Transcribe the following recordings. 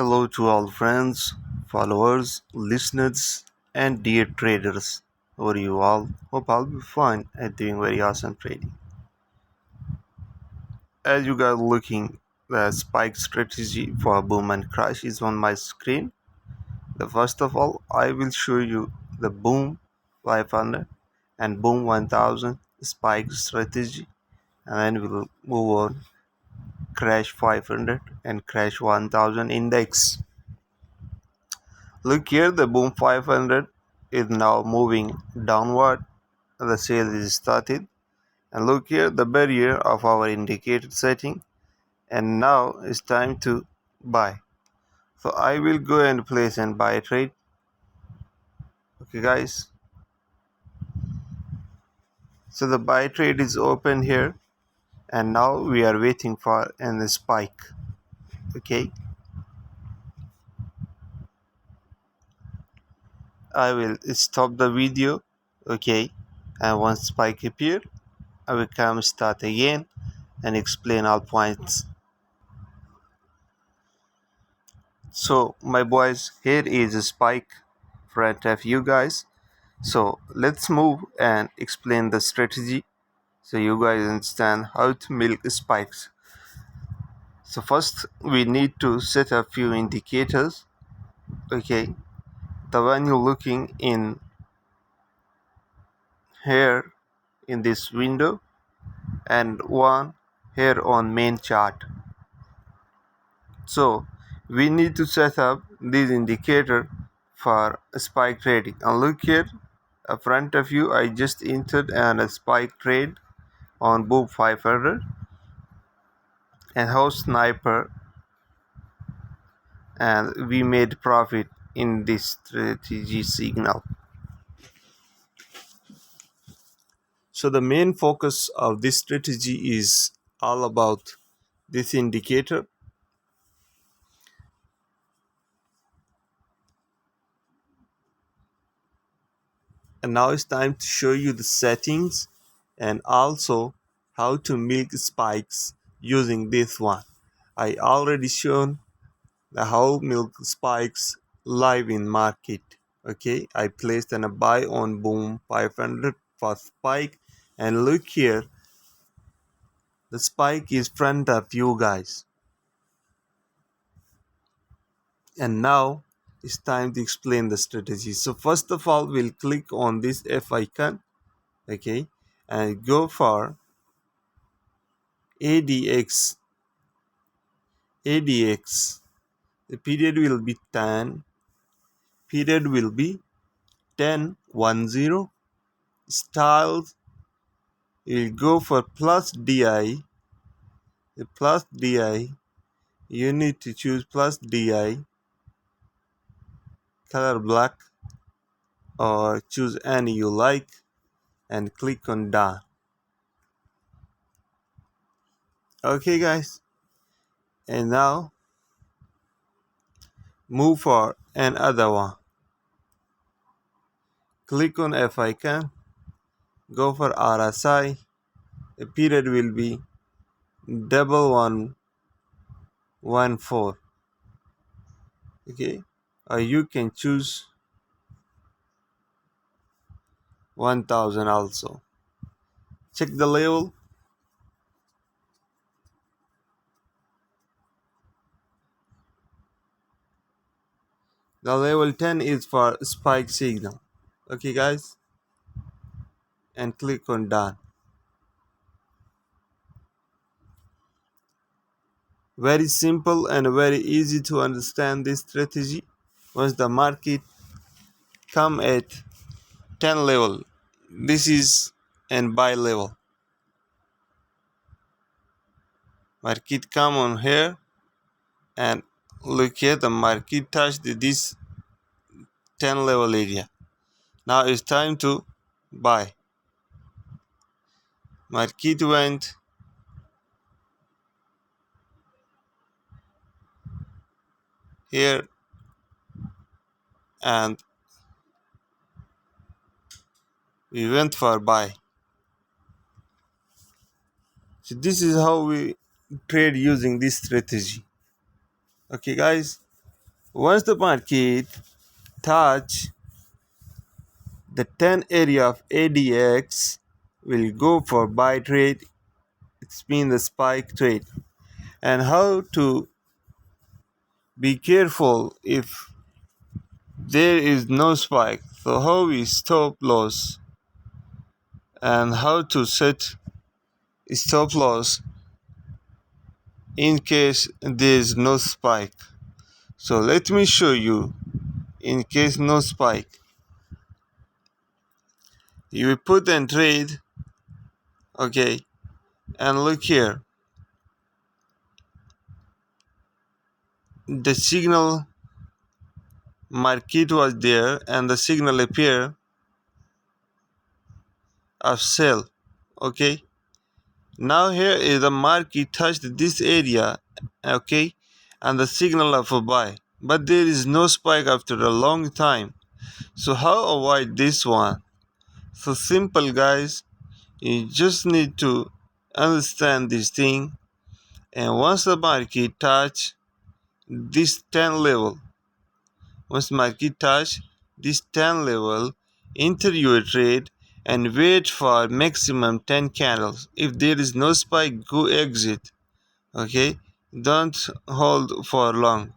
Hello to all friends, followers, listeners, and dear traders. How are you all? Hope I'll be fine and doing very awesome trading. As you guys looking, the spike strategy for boom and crash is on my screen. The first of all, I will show you the boom 500 and boom 1000 spike strategy, and then we'll move on crash 500 and crash 1000 index. Look here, the boom 500 is now moving downward. The sale is started. And look here, the barrier of our indicator setting. And now it's time to buy. So I will go and place and buy trade. Okay, guys. So the buy trade is open here. And now we are waiting for a spike. Okay. I will stop the video. Okay. And once spike appear, I will come start again and explain all points. So my boys, here is a spike front of you guys. So let's move and explain the strategy so you guys understand how to milk spikes. So first we need to set a few indicators. Okay, the one you're looking in here in this window and one here on main chart. So we need to set up this indicator for spike trading. And look here, in front of you, I just entered a spike trade on boom 500 and house sniper, and we made profit in this strategy signal. So the main focus of this strategy is all about this indicator. And now it's time to show you the settings and also how to milk spikes using this one. I already shown the how milk spikes live in market. Okay, I placed a buy on boom 500 for spike, and look here, the spike is front of you guys. And now it's time to explain the strategy. So first of all, we'll click on this F icon, okay, and go for ADX. ADX. The period will be 10. Period will be 10:10. Styles will go for plus DI. The plus DI, you need to choose plus DI, color black, or choose any you like and click on done. Okay, guys, and now move for another one. Click on F icon, go for RSI. The period will be 1114. Okay, or you can choose 1000 also. Check the level. The level 10 is for spike signal. Okay, guys, and click on done. Very simple and very easy to understand this strategy. Once the market come at 10 level, this is an buy level. Market come on here and look here, the market touched this 10 level area. Now it's time to buy. Market went here and we went for buy. So this is how we trade using this strategy. Okay, guys, Once the market touch the 10 area of ADX, will go for buy trade. It's been the spike trade. And how to be careful if there is no spike. So how we stop loss and how to set stop loss in case there is no spike. So let me show you. In case no spike, you will put and trade, okay, and look here. The signal market was there and the signal appear of sell, okay. Now here is the market touched this area, okay, and the signal of a buy, but there is no spike after a long time. So how avoid this one? So simple, guys. You just need to understand this thing, and once the market touch this 10 level, once market touch this 10 level, enter your trade and wait for maximum 10 candles. If there is no spike, go exit, okay. Don't hold for long,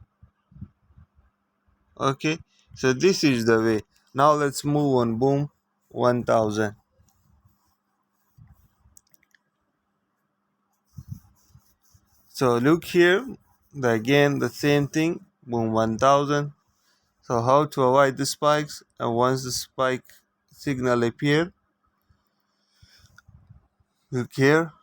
okay. So this is the way. Now let's move on. Boom 1000. So look here, again the same thing. Boom 1000. So how to avoid the spikes? And once the spike signal appear, look here,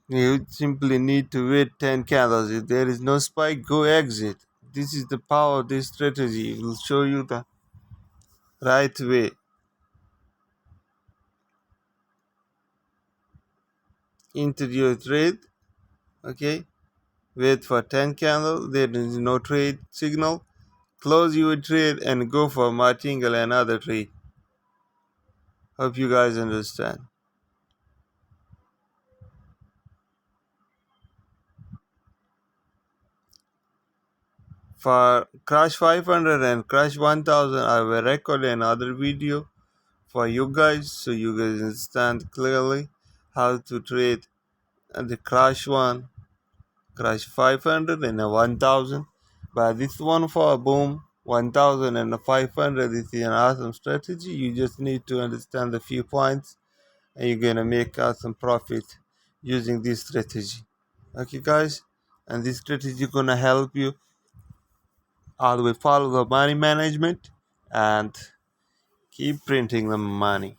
you simply need to wait 10 candles. If there is no spike, go exit. This is the power of this strategy. It will show you the right way. Enter your trade, okay. Wait for 10 candles. There is no trade signal. Close your trade and go for martingale another trade. Hope you guys understand. For Crash 500 and Crash 1000, I will record another video for you guys so you guys understand clearly how to trade the Crash 1, Crash 500 and a 1000. But this one for Boom 1000 and a 500 is an awesome strategy. You just need to understand the few points and you're gonna make awesome profit using this strategy. Okay, guys, and this strategy gonna help you always follow the money management and keep printing the money.